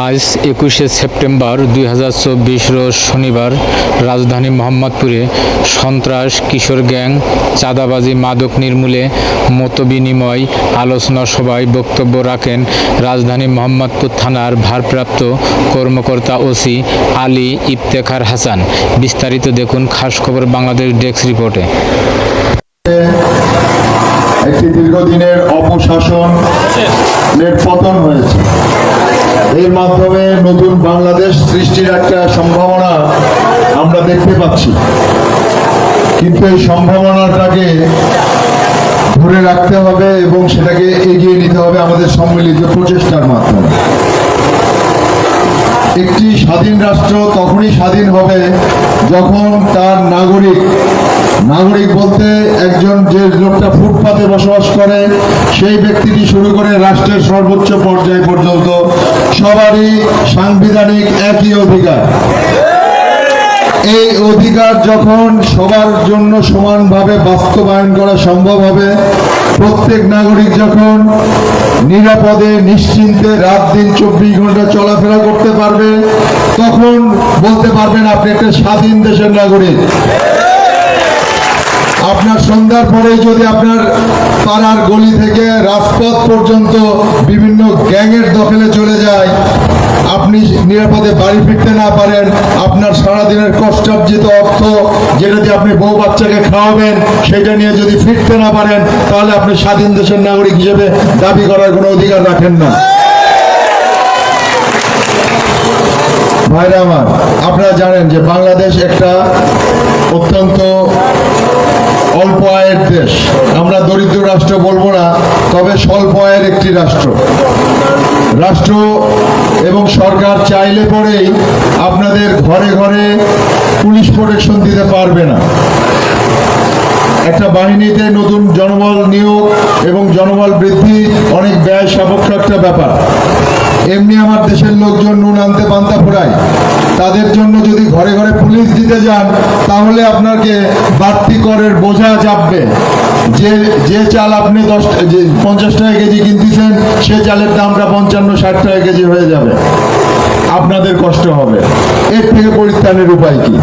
আজ 21শে সেপ্টেম্বর 2024 রোজ শনিবার রাজধানী মোহাম্মদপুরে সন্ত্রাস, কিশোর গ্যাং, চাঁদাবাজি, মাদক নির্মূলে মতবিনিময় আলোচনা সভায় বক্তব্য রাখেন রাজধানী মোহাম্মদপুর থানার ভারপ্রাপ্ত কর্মকর্তা ওসি আলী ইফতেখার হাসান। বিস্তারিত দেখুন খাস খবর বাংলাদেশ ডেস্ক রিপোর্টে। একটি দীর্ঘদিনের অপশাসনের পতন হয়েছে। এর মাধ্যমে নতুন বাংলাদেশ সৃষ্টির একটা সম্ভাবনা আমরা দেখতে পাচ্ছি, কিন্তু এই সম্ভাবনাটাকে ধরে রাখতে হবে এবং সেটাকে এগিয়ে নিতে হবে আমাদের সম্মিলিত প্রচেষ্টার মাধ্যমে। একটি স্বাধীন রাষ্ট্র তখনই স্বাধীন হবে যখন তার নাগরিক বলতে একজন যে লোকটা ফুটপাতে বসবাস করে সেই ব্যক্তিটি শুরু করে রাষ্ট্রের সর্বোচ্চ পর্যায় পর্যন্ত সবারই সাংবিধানিক একই অধিকার। এই অধিকার যখন সবার জন্য সমানভাবে বাস্তবায়ন করা সম্ভব হবে, প্রত্যেক নাগরিক যখন নিরাপদে নিশ্চিন্তে রাত দিন 24 ঘন্টা চলাফেরা করতে পারবে, তখন বলতে পারবেন আপনি একটা স্বাধীন দেশের নাগরিক। আপনার সন্ধ্যার পরে যদি আপনার পাড়ার গলি থেকে রাজপথ পর্যন্ত বিভিন্ন গ্যাংয়ের দখলে চলে যায়, আপনি নিরাপদে বাড়ি ফিরতে না পারেন, আপনার সারাদিনের কষ্টার্জিত অর্থ যেটা দিয়ে আপনি বউ বাচ্চাকে খাওয়াবেন সেটা নিয়ে যদি ফিরতে না পারেন, তাহলে আপনি স্বাধীন দেশের নাগরিক হিসেবে দাবি করার কোনো অধিকার রাখেন না। ভাইরা আমার, আপনারা জানেন যে বাংলাদেশ একটা অত্যন্ত অল্প আয়ের দেশ। আমরা দরিদ্র রাষ্ট্র বলবো না, তবে স্বল্প আয়ের একটি রাষ্ট্র এবং সরকার চাইলে পরেই আপনাদের ঘরে ঘরে পুলিশ প্রোটেকশন দিতে পারবে না। একটা বাহিনীতে নতুন জনবল নিয়োগ এবং জনবল বৃদ্ধি অনেক ব্যয় সাপেক্ষ একটা ব্যাপার। এমনি আমার দেশের লোকজন নুন আনতে পান্তা ফোড়ায়, তাদের জন্য যদি ঘরে ঘরে পুলিশ দিতে যান, তাহলে আপনাকে বাড়তি করের বোঝা চাপবে। যে চাল আপনি 50 টাকা কেজি কিনতেছেন, সে চালের দামটা 55-60 টাকা কেজি হয়ে যাবে। আপনাদের কষ্ট হবে। এর থেকে পরিত্রাণের উপায় কি?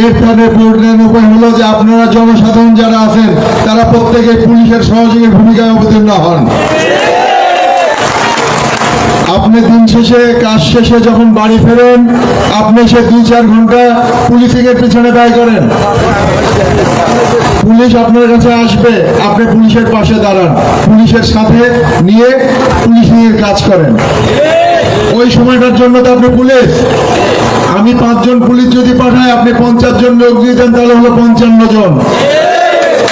এর পরিত্রাণের উপায় হলো যে আপনারা জনসাধারণ যারা আছেন, তারা প্রত্যেকে পুলিশের সহযোগী ভূমিকায় অবতীর্ণ হন। আপনি দিন শেষে, কাজ শেষে যখন বাড়ি ফেরেন, আপনি সে 2-4 ঘন্টা পুলিশিংয়ের পিছনে ব্যয় করেন। পুলিশ আপনার কাছে আসবে, আপনি পুলিশের পাশে দাঁড়ান, পুলিশের সাথে নিয়ে পুলিশিংয়ের কাজ করেন। ওই সময়টার জন্য তো আপনি পুলিশ। আমি 5 জন পুলিশ যদি পাঠাই, আপনি 50 জন লোক দিতেন, তাহলে হলো 55 জন।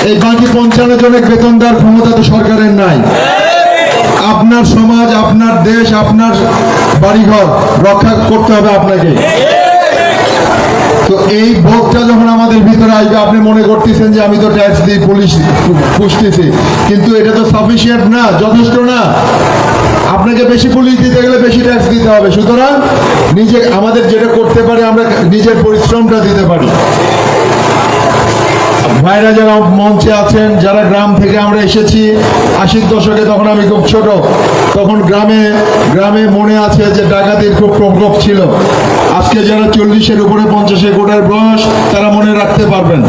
এই বাকি 55 জনের বেতন দেওয়ার ক্ষমতা তো সরকারের নাই। আপনার সমাজ, আপনার দেশ, আপনার বাড়িঘর রক্ষা করতে হবে আপনাকে। তো এই বোধটা যখন আমাদের ভিতরে আসবে, আপনি মনে করতেছেন যে আমি তো ট্যাক্স দিই, পুলিশ পুষতেছি, কিন্তু এটা তো সাফিসিয়েন্ট না, যথেষ্ট না। আপনাকে বেশি পুলিশ দিতে গেলে বেশি ট্যাক্স দিতে হবে। সুতরাং আমাদের যেটা করতে পারি, আমরা নিজের পরিশ্রমটা দিতে পারি। ভাইরা যারা মঞ্চে আছেন, যারা গ্রাম থেকে আমরা এসেছি 80-র দশকে, তখন আমি খুব ছোট, তখন গ্রামে মনে আছে যে ডাকাতির খুব প্রকোপ ছিল। আজকে যারা 40-এর উপরে 50-এ গোটার বয়স, তারা মনে রাখতে পারবেন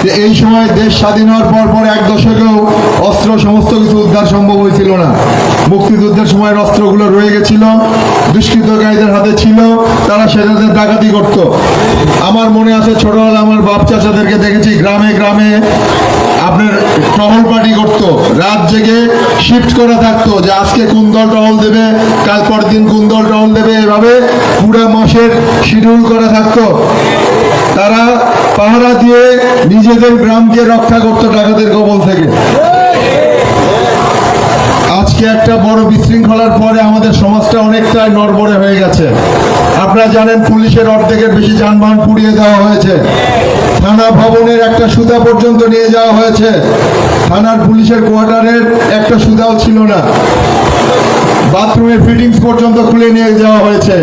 যে এই সময় দেশ স্বাধীন হওয়ার পর 1 দশকেও অস্ত্র সমস্ত কিছু উদ্ধার সম্ভব হয়েছিল না। মুক্তিযুদ্ধের সময়ের অস্ত্রগুলো রয়ে গেছিল, দুষ্কৃতকারীদের হাতে ছিল, তারা সেটাতে ডাকাতি করত। আমার মনে আছে ছোটবেলা আমার বাপ চাচাদেরকে দেখেছি গ্রামে গ্রামে আপনার টহল পার্টি করতো, রাত জেগে শিফট করা থাকতো যে আজকে কোন দল টহল দেবে, কাল পর দিন কোন দল টহল দেবে, এভাবে পুরো মাসের শিডিউল করা থাকতো। তারা পাহারা দিয়ে নিজেদের গ্রামকে রক্ষা করতো ডাকাতের কবল থেকে। আজকে একটা বড় বিশৃঙ্খলার পরে আমাদের সমাজটা অনেকটাই নড়বড়ে হয়ে গেছে। আপনারা জানেন পুলিশের অর্ধেকের বেশি যানবাহন পুড়িয়ে দেওয়া হয়েছে, থানা ভবনের একটা সুতা পর্যন্ত নিয়ে যাওয়া হয়েছে, থানার পুলিশের কোয়ার্টারের একটা সুতাও ছিল না, বাথরুমের ফিটিংস পর্যন্ত খুলে নিয়ে যাওয়া হয়েছে।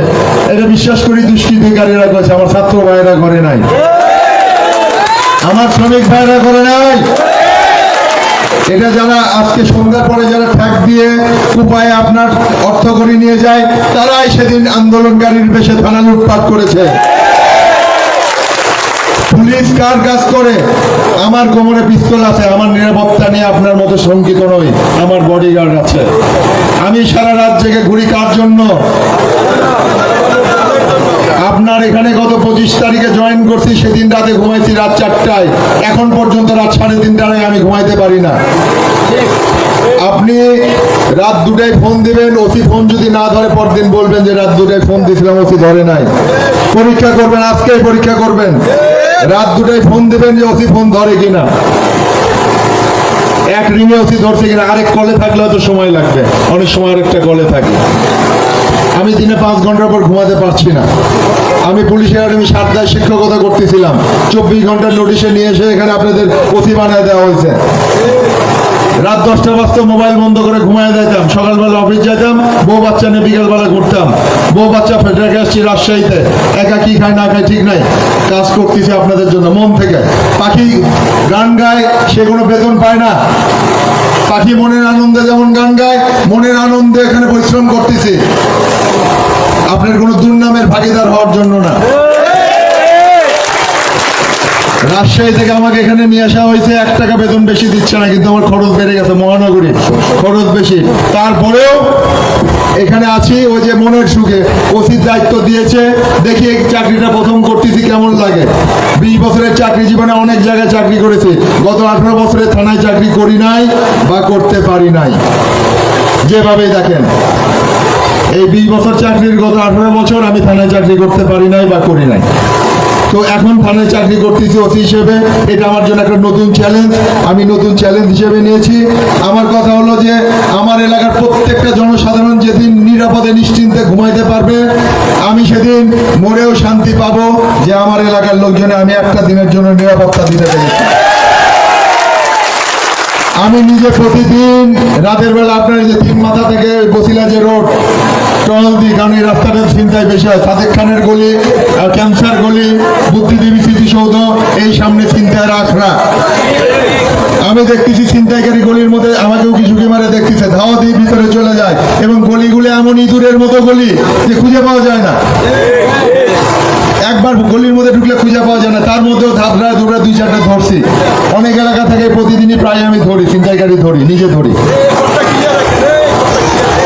এটা বিশ্বাস করি দুষ্কৃতিকারীরা করেছে, আমার ছাত্র ভাইয়েরা করে নাই, আমার শ্রমিক ভাইয়েরা করে নাই। এটা যারা আজকে সন্ধ্যার পরে যারা ঠ্যাক দিয়ে কুপায়ে আপনার অর্থকড়ি নিয়ে যায়, তারাই সেদিন আন্দোলনকারীর বেশে থানা লুটপাট করেছে। পুলিশ কার কাজ করে? আমার কোমরে পিস্তল আছে, আমার নিরাপত্তা নিয়ে আপনার মতো শঙ্কিত নই, আমার বডিগার্ড আছে। আমি সারা রাত জেগে ঘুরি কার জন্য? আপনার এখানে গত 25 তারিখে জয়েন করছি, সেদিন রাতে ঘুমাইছি রাত 4টায়, এখন পর্যন্ত রাত 3:30টায় আমি ঘুমাইতে পারি না। আপনি রাত 2টায় ফোন দিবেন, ওসি ফোন যদি না ধরে পরদিন বলবেন যে রাত 2টায় ফোন দিয়েছিলাম ওসি ধরে নাই। পরীক্ষা করবেন, আজকেই পরীক্ষা করবেন। রাত 2টায় ফোন দিবেন যে ওসি ফোন ধরে কিনা, এক রিংয়ে ওসি ধরছে কিনা। আরেক কলে থাকলে হয়তো সময় লাগবে, অনেক সময় আরেকটা কলে থাকে। আমি দিনে 5 ঘন্টার পর ঘুমাতে পারছি না। আমি পুলিশ একাডেমি 7টায় শিক্ষকতা করতেছিলাম, 24 ঘন্টার নোটিশে নিয়ে এসে এখানে আপনাদের ওসি বানায় দেওয়া হয়েছে। রাত 10টা বাজতো, মোবাইল বন্ধ করে ঘুমায় যাইতাম, সকালবেলা অফিস যেতাম, বউ বাচ্চা নিয়ে বিকেলবেলা ঘুরতাম। বউ বাচ্চা রেখে আসছি রাজশাহীতে, একা কি খায় না খায় ঠিক নাই, কাজ করতেছি আপনাদের জন্য মন থেকে। পাখি গান গায়, সে কোনো বেতন পায় না। পাখি মনের আনন্দে যেমন গান গায়, মনের আনন্দে এখানে পরিশ্রম করতেছি, আপনার কোনো দুর্নামের ভাগিদার হওয়ার জন্য না। রাজশাহী থেকে আমাকে এখানে নিয়ে আসা হয়েছে, 1 টাকা বেতন বেশি দিচ্ছে না, কিন্তু আমার খরচ বেড়ে গেছে, মহানগরী খরচ বেশি। তারপরেও এখানে আছি ওই যে মনের সুখে। ওসির দায়িত্ব দিয়েছে, দেখি এই চাকরিটা প্রথম করতেছি কেমন লাগে। 20 বছরের চাকরি জীবনে অনেক জায়গায় চাকরি করেছি, গত 18 বছরে থানায় চাকরি করি নাই বা করতে পারি নাই। যেভাবেই দেখেন, এই 20 বছর চাকরির গত 18 বছর আমি থানায় চাকরি করতে পারি নাই বা করি নাই। তো এখন থানায় চাকরি করতেছি ওসি হিসেবে, এটা আমার জন্য একটা নতুন চ্যালেঞ্জ, আমি নতুন চ্যালেঞ্জ হিসেবে নিয়েছি। আমার কথা হলো যে আমার এলাকার প্রত্যেকটা জনসাধারণ যেদিন নিরাপদে নিশ্চিন্তে ঘুমাইতে পারবে, আমি সেদিন মরেও শান্তি পাবো যে আমার এলাকার লোকজনে আমি একটা দিনের জন্য নিরাপত্তা দিতে পেরেছি। আমি নিজে প্রতিদিন রাতের বেলা আপনার যে 3 মাথা থেকে বসিলা যে রোড টহল দিই, কারণ এই রাস্তাটা চিন্তায় বেশি হয়। সাদেক খানের গলি, ক্যান্সার গলি, বুদ্ধিদেবী স্মৃতিসৌধ, এই সামনে চিন্তায় রাখরা। আমি দেখতেছি ছিনতাইকারী গলির মধ্যে আমাকেও কিছু মারে দেখতেছে, ধাওয়া দিয়ে ভিতরে চলে যায়, এবং গলিগুলো এমন ইঁদুরের মতো গলি যে খুঁজে পাওয়া যায় না। একবার গলির মধ্যে ঢুকলে খুঁজে পাওয়া যায় না, তার মধ্যেও ধাপড়া ধরে 2-4টা ধরছি। অনেক এলাকা থেকে প্রতিদিনই প্রায় আমি ধরি, ছিনতাইকারী ধরি, নিজে ধরি।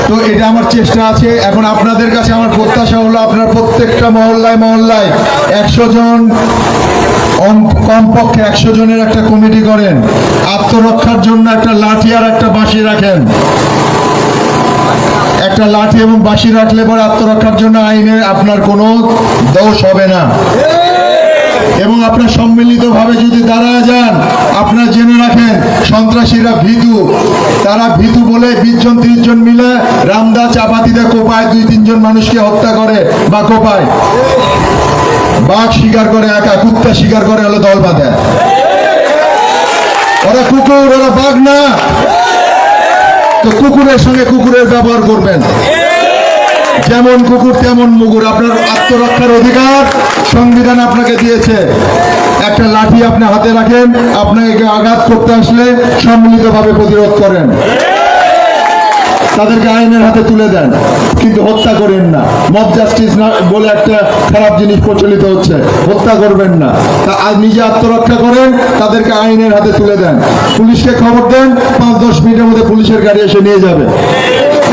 তো এটা আমার চেষ্টা আছে। এখন আপনাদের কাছে আমার প্রত্যাশা হলো, আপনার প্রত্যেকটা মহল্লায় মহল্লায় 100 জন, কমপক্ষে 100 জনের একটা কমিটি করেন, আত্মরক্ষার জন্য একটা লাঠি আর একটা বাঁশি রাখেন। একটা লাঠি এবং বাঁশি রাখলে পরে আত্মরক্ষার জন্য আইনে আপনার কোনো দোষ হবে না। এবং আপনার সম্মিলিতভাবে যদি দাঁড়ায় যান, আপনারা জেনে রাখেন সন্ত্রাসীরা ভীতু, তারা ভীতু বলে 20 জন 30 জন মিলে রামদা চাপাতিতে কোপায় 2-3 জন মানুষকে হত্যা করে বা কোপায়। বাঘ শিকার করে একা, কুত্তা শিকার করে হলো দল বাঁধে। ওরা কুকুর, ওরা বাঘ না। তো কুকুরের সঙ্গে কুকুরের ব্যবহার করবেন, যেমন কুকুর তেমন মুগুর। আপনার আত্মরক্ষার অধিকার সংবিধান আপনাকে দিয়েছে। একটা লাঠি আপনি হাতে রাখেন, আপনাকে আঘাত করতে আসলে সম্মিলিতভাবে প্রতিরোধ করেন, তাদেরকে আইনের হাতে তুলে দেন, কিন্তু হত্যা করেন না। মব জাস্টিস না বলে একটা খারাপ জিনিস প্রচলিত হচ্ছে, হত্যা করবেন না। তা নিজে আত্মরক্ষা করেন, তাদেরকে আইনের হাতে তুলে দেন। পুলিশকে খবর দেন, 5-10 মিনিটের মধ্যে পুলিশের গাড়ি এসে নিয়ে যাবে।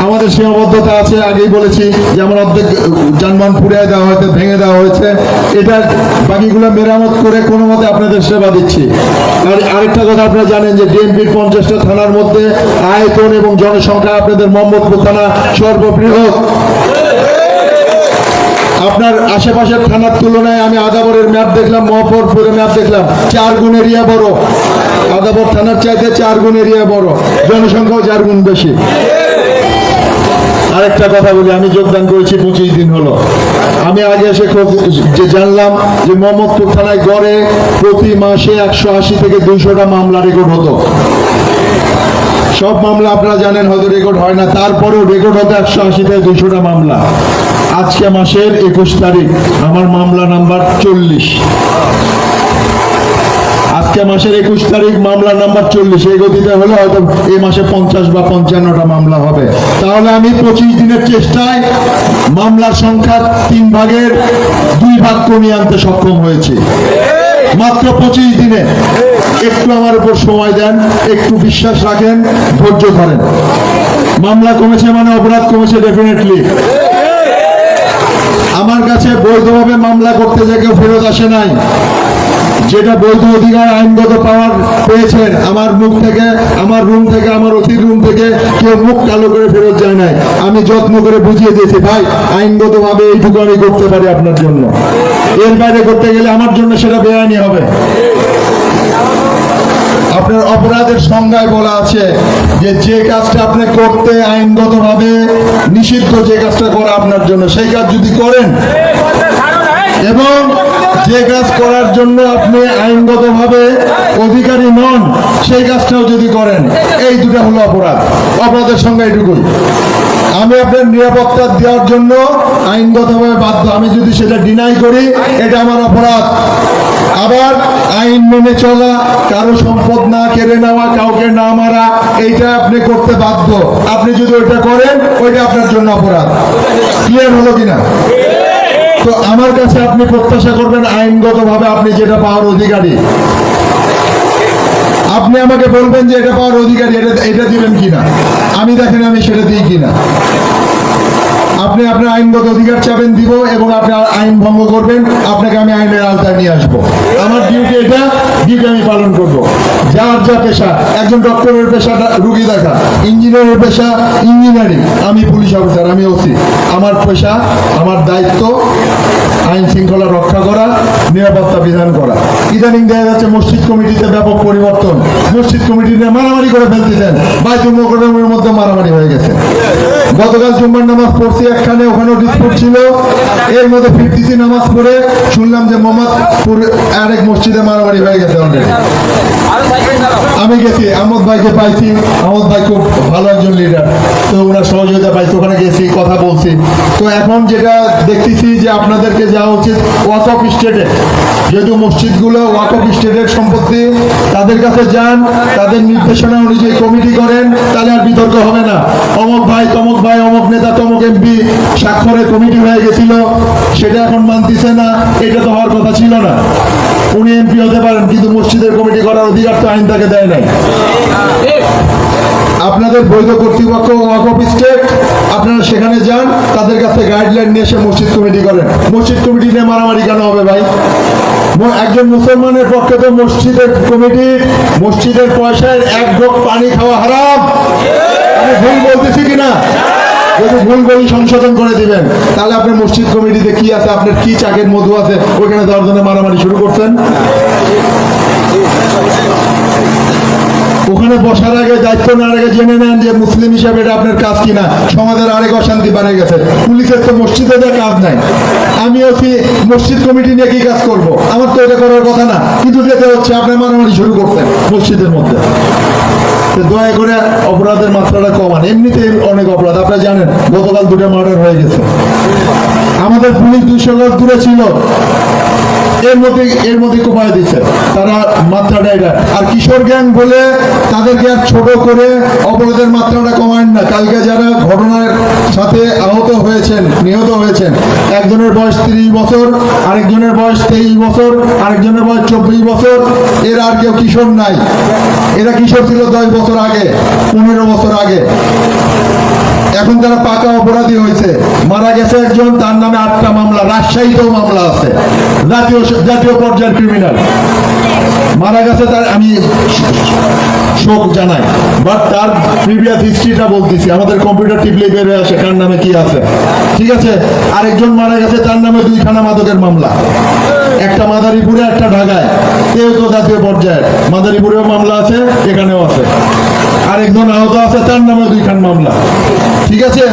আমাদের সীমাবদ্ধতা আছে, আগেই বলেছি যে আমার অর্ধেক যানবাহন পুড়িয়ে দেওয়া হয়েছে, ভেঙে দেওয়া হয়েছে। এটা বাকিগুলো মেরামত করে কোনো মতে আপনাদের সেবা দিচ্ছি। আর আরেকটা কথা আপনারা জানেন যে ডিএমপির 50টা থানার মধ্যে আয়তন এবং জনসংখ্যা আপনাদের মোহাম্মদপুর থানা সর্ববৃহৎ। আপনার আশেপাশের থানার তুলনায় আমি আদাবরের ম্যাপ দেখলাম, মহপুরের ম্যাপ দেখলাম, 4 গুণ এরিয়া বড়। আদাবর থানার চাইতে 4 গুণ এরিয়া বড়, জনসংখ্যাও 4 গুণ বেশি। আরেকটা কথা বলি, আমি যোগদান করেছি 25 দিন হলো। আমি আগে এসে যে জানলাম যে মোহাম্মদপুর থানায় গড়ে প্রতি মাসে 180 থেকে 200টা মামলা রেকর্ড হতো। সব মামলা আপনারা জানেন হয়তো রেকর্ড হয় না, তারপরেও রেকর্ড হতো 180 থেকে 200টা মামলা। আজকে মাসের 21 তারিখ, আমার মামলা নাম্বার 40। আজকে আজকে মাসের 21 তারিখ, মামলা নাম্বার 40। এই গতিতে হলে হয়তো এই মাসে 50 বা 55টা মামলা হবে। তাহলে আমি 25 দিনের চেষ্টায় মামলার সংখ্যা 3 ভাগের 2 ভাগ কমিয়ে আনতে সক্ষম হয়েছি, মাত্র 25 দিনে। একটু আমার উপর সময় দেন, একটু বিশ্বাস রাখেন, ধৈর্য ধরেন। মামলা কমেছে মানে অপরাধ কমেছে ডেফিনেটলি। আমার কাছে বৈধভাবে মামলা করতে যে কেউ ফেরত আসে নাই। যেটা বৈধ অধিকার আইনগত পাওয়ার পেয়েছেন, আমার মুখ থেকে, আমার রুম থেকে, আমার অতির রুম থেকে কেউ মুখ কালো করে ফেরত যায় নাই। আমি যত্ন করে বুঝিয়ে দিয়েছি, ভাই আইনগতভাবে এইটুকু আমি করতে পারি আপনার জন্য, এর বাইরে করতে গেলে আমার জন্য সেটা বেআইনি হবে। আপনার অপরাধের সংজ্ঞায় বলা আছে যে যে কাজটা আপনি করতে আইনগতভাবে নিষিদ্ধ, যে কাজটা করা আপনার জন্য, সেই কাজ যদি করেন এবং যে কাজ করার জন্য আপনি আইনগতভাবে অধিকারী নন, সেই কাজটাও যদি করেন, এই দুটা হলো অপরাধ। অপরাধের সংজ্ঞা এটুকুই। আমি আপনার নিরাপত্তা দেওয়ার জন্য আইনগতভাবে বাধ্য, আমি যদি সেটা ডিনাই করি, এটা আমার অপরাধ। আবার আইন মেনে চলা, কারো সম্পদ না কেড়ে নেওয়া, কাউকে না মারা, এইটা আপনি করতে বাধ্য। আপনি যদি ওইটা করেন, ওইটা আপনার জন্য অপরাধ। ক্লিয়ার হলো কিনা? তো আমার কাছে আপনি প্রত্যাশা করবেন আইনগতভাবে আপনি যেটা পাওয়ার অধিকারী, আপনি আমাকে বলবেন যে এটা পাওয়ার অধিকারী, এটা দিবেন কিনা। আমি দেখেন আমি সেটা দিই কিনা। আপনি আপনার আইনগত অধিকার চাবেন, দিব, এবং আপনি আইন ভঙ্গ করবেন, আপনাকে আমি আইনের আওতায় নিয়ে আসবো। আমার ডিউটি এটা, ডিউটি আমি পালন করব। যার যা পেশা, একজন ডক্টরের পেশা রুগী দেখা, ইঞ্জিনিয়ারের পেশা ইঞ্জিনিয়ারিং, আমি পুলিশ অফিসার, আমি ওসি। আমার পেশা, আমার দায়িত্ব আইন শৃঙ্খলা রক্ষা করা, নিরাপত্তা বিধান করা। ইদানিং দেখা যাচ্ছে মসজিদ কমিটিতে ব্যাপক পরিবর্তন। মসজিদ কমিটি নিয়ে মারামারি করে ফেলতেছেন, বাইতুল মোকাররমের মধ্যে মারামারি হয়ে গেছে। গতকাল জুম্মার নামাজ পড়ছি একখানে, ওখানেও ডিসপুট ছিল। এর মধ্যে ফিরতিছি নামাজ পড়ে শুনলাম যে মোহাম্মদপুর আরেক মসজিদে মারামারি হয়ে গেছে অলরেডি। আমি গেছি, আহমদ ভাইকে পাইছি। আহমদ ভাই খুব ভালো একজন লিডার, তো ওনার সহযোগিতা পাইছি, ওখানে গেছি, কথা বলছি। তো এখন যেটা দেখতেছি যে আপনাদেরকে যাওয়া উচিত ওয়াকফ স্টেটে, যেহেতু মসজিদগুলো ওয়াকফ স্টেটের সম্পত্তি, তাদের কাছে যান, তাদের নির্দেশনা অনুযায়ী কমিটি করেন, তাহলে আর বিতর্ক হবে না। অমুক ভাই, তমুক ভাই, অমুক নেতা, তমুক এমপি স্বাক্ষরে কমিটি হয়ে গেছিল, সেটা এখন মানতেছে না, এটা তো হওয়ার কথা ছিল না। উনি এমপি হতে পারেন, কিন্তু মসজিদের কমিটি করার অধিকার তো আইন তাকে দেয় নাই। আপনাদের বৈধ কর্তৃপক্ষ ওয়াকফ স্টেট, আপনারা সেখানে যান, তাদের কাছে গাইডলাইন নিয়ে এসে মসজিদ কমিটি করেন। মসজিদ কমিটি নিয়ে মারামারি কেন হবে ভাই? একজন মুসলমানের পক্ষে তো মসজিদের কমিটি, মসজিদের পয়সায় এক ঢোক পানি খাওয়া হারাম। আমি ভুল বলতেছি কিনা? যদি ভুল বলি সংশোধন করে দিবেন। তাহলে আপনার মসজিদ কমিটিতে কি আছে, আপনার কি চাকের মধু আছে, ওইখানে দেওয়ার জন্য মারামারি শুরু করছেন। ওখানে বসার আগে, দায়িত্ব নেওয়ার আগে জেনে নেন যে মুসলিম হিসাবে এটা আপনার কাজ কিনা। সমাজের আরেক অশান্তি বাড়ে গেছে। পুলিশের তো মসজিদে যে কাজ নাই, আমিও কি মসজিদ কমিটি নিয়ে কি কাজ করব? আমার তো এটা করার কথা না, কিন্তু যেতে হচ্ছে। আপনার মারামারি শুরু করতেন মসজিদের মধ্যে। দয়া করে অপরাধের মাত্রাটা কমান। এমনিতেই অনেক অপরাধ, আপনারা জানেন গতকাল 2টা মার্ডার হয়ে গেছে। আমাদের পুলিশ 200 লোক দূরে ছিল, এর মধ্যে কমায় দিচ্ছে তারা মাত্রাটা এটা। আর কিশোর গ্যাং বলে তাদেরকে আর ছোট করে অপরাধের মাত্রাটা কমায় না। কালকে যারা ঘটনার সাথে আহত হয়েছেন, নিহত হয়েছেন, একজনের বয়স 30 বছর, আরেকজনের বয়স 23 বছর, আরেকজনের বয়স 24 বছর। এর আর কেউ কিশোর নাই। এরা কিশোর ছিল 10 বছর আগে, 15 বছর আগে। এখন তারা পাকা অপরাধী হয়েছে। মারা গেছে একজন, তার নামে 8টা মামলা, রাজশাহীতেও মামলা আছে, জাতীয় পর্যায়ের ক্রিমিনাল মারা গেছে। তার আমি শোক জানাই, বাট তার প্রিভিয়াস হিস্ট্রিটা বলতেছি। আমাদের কম্পিউটার টিপলে বের হয়ে আসে কার নামে কি আছে, ঠিক আছে। আরেকজন মারা গেছে, তার নামে 2খানা মাদকের মামলা, একটা মাদারীপুরে, একটা ঢাকায়। কেউ তো জাতীয় পর্যায়ের, মাদারীপুরেও মামলা আছে, এখানেও আছে। আরেকজন আহত আছে, তার নামে 2খান মামলা, ঠিক আছে।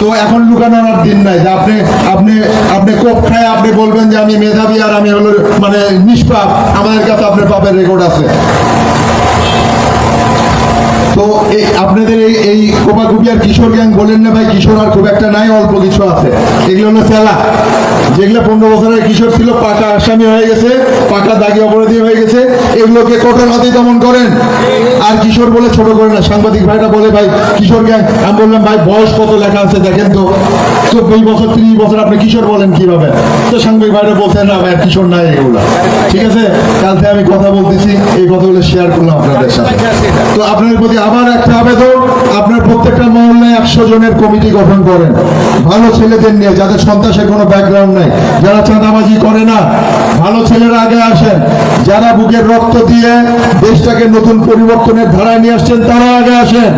তো এখন লুকানোর আর দিন নাই যে আপনি কোপ খায় আপনি বলবেন যে আমি মেধাবী আর আমি হলো মানে নিষ্পাপ। আমাদের কাছে আপনার পাপের রেকর্ড আছে। তো আপনাদের এই কোপাকুপি আর কিশোর গ্যাং বলেন না ভাই, কিশোর আর খুব একটা নাই, অল্প কিছু আছে। এগুলো হলো চেলা, যেগুলো 15 বছরের কিশোর ছিল, পাকা আসামি হয়ে গেছে, পাকা দাগি অপরাধী হয়ে গেছে, এগুলোকে কঠোর হাতেই দমন করেন। আর কিশোর বলে ছোট করেন না। সাংবাদিক ভাইটা বলে ভাই কিশোর গ্যাং, আমি বললাম ভাই বয়স কত লেখা আছে দেখেন তো, 24 বছর 30 বছর আপনি কিশোর বলেন কিভাবে? তো সাংবাদিক ভাইটা বলছেন না ভাই কিশোর নাই এগুলো। ঠিক আছে, কাল থেকে আমি কথা বলতেছি, এই কথাগুলো শেয়ার করলাম আপনাদের সাথে। তো আপনাদের প্রতি আবার একটা আবেদন, আপনার প্রত্যেকটা মহল্লায় 100 জনের কমিটি গঠন করেন, ভালো ছেলেদের নিয়ে, যাদের সন্ত্রাসের কোনো ব্যাকগ্রাউন্ড নাই, যারা চাঁদাবাজি করে না, ভালো ছেলেরা আগে আসেন। যারা বুকের রক্ত দিয়ে দেশটাকে নতুন পরিবর্তনের ধারায় নিয়ে আসছেন তারা আগে আসেন।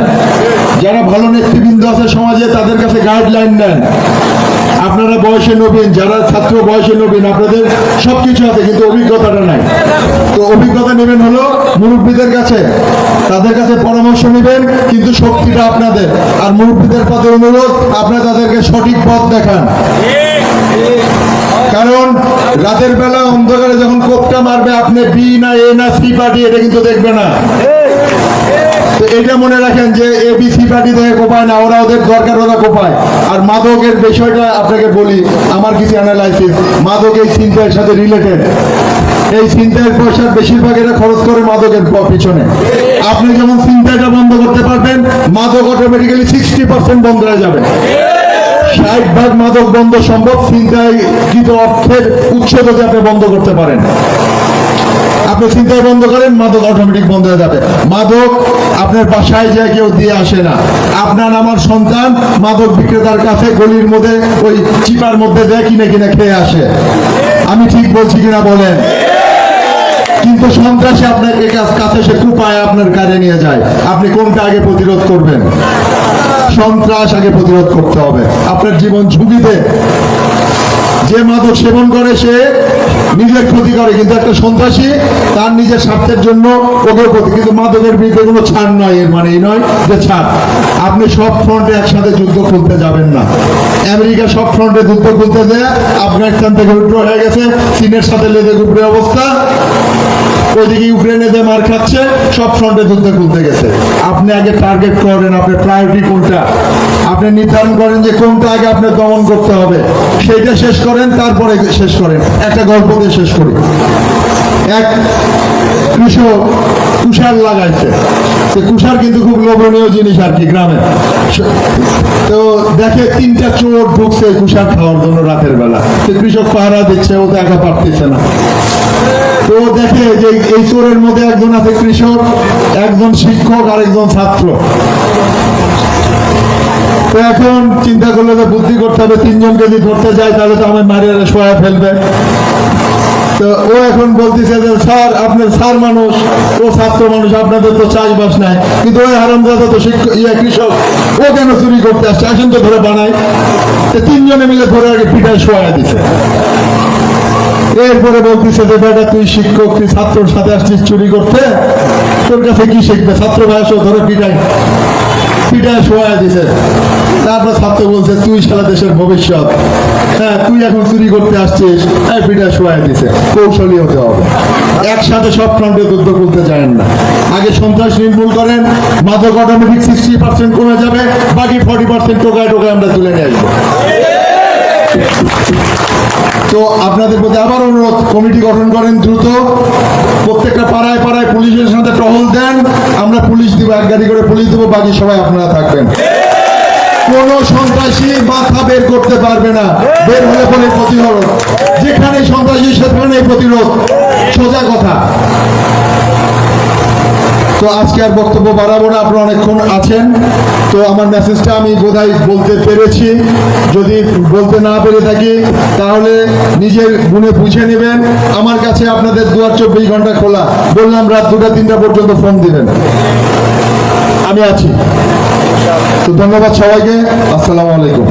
যারা ভালো নেতৃবৃন্দ আছে সমাজে তাদের কাছে গাইডলাইন নেন। আপনারা বয়সে নবীন, যারা ছাত্র বয়সে নবীন, আপনাদের সবকিছু আছে কিন্তু অভিজ্ঞতাটা নাই। তো অভিজ্ঞতা নেবেন হলো মুরব্বীদের কাছে, তাদের কাছে পরামর্শ নেবেন, কিন্তু শক্তিটা আপনাদের। আর মুরব্বীদের পথে অনুরোধ, আপনারা তাদেরকে সঠিক পথ দেখান। কারণ রাতের বেলা অন্ধকারে যখন কোপটা মারবে, আপনি বি না এ না সি পার্টি এটা কিন্তু দেখবে না। তো এটা মনে রাখেন যে এবিসি পার্টি থেকে কোপায় না, ওরা ওদের দরকার ওরা কোপায়। আর মাদকের বিষয়টা আপনাকে বলি, আমার কিছু অ্যানালাইসিস, মাদক এই চিন্তার সাথে রিলেটেড। এই চিন্তার পয়সার বেশিরভাগ এরা খরচ করে মাদকের পিছনে। আপনি যেমন চিন্তাটা বন্ধ করতে পারবেন, মাদক অটোমেটিক্যালি 60% বন্ধ হয়ে যাবে। 60% মাদক বন্ধ সম্ভব চিন্তাকৃত অর্থের উৎস যদি আপনি বন্ধ করতে পারেন। আপনি চিন্তায় বন্ধ করেন, মাদক অটোমেটিক বন্ধ হয়ে যাবে। মাদক আপনার বাসায় যায় কেউ দিয়ে আসে না, আপনার আমার সন্তান মাদক বিক্রেতার কাছে গলির মধ্যে ওই চিপার মধ্যে দেয় কিনে কিনে খেয়ে আসে। আমি ঠিক বলছি কিনা বলেন? কিন্তু সন্ত্রাসী আপনাকে কাছে সে কুপায় আপনার কাজে নিয়ে যায়। আপনি কোনটা আগে প্রতিরোধ করবেন? সন্ত্রাস আগে প্রতিরোধ করতে হবে। আপনার জীবন ঝুঁকিতে। যে মাদক সেবন করে সে নিজের ক্ষতি করে, কিন্তু একটা সন্ত্রাসী তার নিজের স্বার্থের জন্য ওকে ক্ষতি। কিন্তু মাদকের বিরুদ্ধে কোনো ছাড় নয়, এর মানে এই নয় যে ছাড়। আপনি সব ফ্রন্টে একসাথে যুদ্ধ খুলতে যাবেন না। আমেরিকা সব ফ্রন্টে যুদ্ধ খুলতে দেয়, আফগানিস্তান থেকে উল্টো হয়ে গেছে, চীনের সাথে লেগে গুপড়ে অবস্থা, ওইদিকে ইউক্রেনে যে মার খাচ্ছে, সব ফ্রন্টে যুদ্ধ খুলতে গেছে। আপনি আগে টার্গেট করেন, আপনার প্রায়োরিটি কোনটা, আপনি নির্ধারণ করেন যে কোনটা আগে আপনার দমন করতে হবে, সেইটা শেষ করেন, তারপরে শেষ করেন। একটা গল্প দিয়ে শেষ করি। এক কৃষক কুষার লাগাইছে, সে কুষার কিন্তু খুব লোভনীয় জিনিস আর কি গ্রামে। তো দেখে 3টা চোর ঢুকছে কুষার খাওয়ার জন্য রাতের বেলা। সে কৃষক পাহারা দিচ্ছে, ও তো একা পারতেছে না। তো দেখে যে এই চোরের মধ্যে একজন আছে কৃষক, একজন শিক্ষক আর একজন ছাত্র। তো এখন চিন্তা করলে তো বুদ্ধি করতে হবে, 3 জনকে যদি ধরতে যায় তাহলে তো আমার মারিয়ে শোয়া ফেলবে। তো ও এখন বলতেছে যে স্যার, আপনার স্যার মানুষ, ও ছাত্র মানুষ, আপনাদের তো চাষবাস নাই, কিন্তু ওই হারামজাদা তো কৃষক, ও কেন চুরি করতে আসছে, আসেন তো ধরে বানাই। তো 3 জনে মিলে ধরে আগে পিঠায় শোয়া দিছে। এরপরে বলতেছে যে বেটা তুই শিক্ষক, তুই ছাত্রর সাথে আসছিস চুরি করতে, তোর কাছে কি শিখবে? ছাত্র ভাইসো ধরে পিঠায় শোয়া দিছে। তারপর ছাত্র বলছে তুই সারা দেশের ভবিষ্যৎ, হ্যাঁ তুই এখন চুরি করতে আসছিস, পিঠায় শোয়া দিছে। কৌশলী হতে হবে, একসাথে সব ফ্রন্টে যুদ্ধ করতে চান না। আগে সন্ত্রাস নির্মূল করেন, মাদক অটোমেটিক 60% কমে যাবে, বাকি 40% টোকায় টোকায় আমরা তুলে নিয়ে আসবো। তো আপনাদের প্রতি আবার অনুরোধ, কমিটি গঠন করেন দ্রুত, প্রত্যেকটা পাড়ায় পাড়ায় পুলিশের সাথে টহল দেন। আমরা পুলিশ দিব, 1 গাড়ি করে পুলিশ দেবো, বাকি সবাই আপনারা থাকবেন। কোন সন্ত্রাসী মাথা বের করতে পারবে না, বের হলে পরে প্রতিরোধ। যেখানে সন্ত্রাসী সেখানে প্রতিরোধ, সোজা কথা। তো আজকে আর বক্তব্য বাড়াবো না, আপনারা অনেকক্ষণ আছেন। তো আমার মেসেজটা আমি বোধহয় বলতে পেরেছি। যদি বলতে না পেরে থাকি তাহলে নিজের গুণে বুঝে নেবেন। আমার কাছে আপনাদের দুয়ার 24 ঘন্টা খোলা। বললাম রাত 2টা 3টা পর্যন্ত ফোন দিবেন, আমি আছি। তো ধন্যবাদ সবাইকে, আসসালামু আলাইকুম।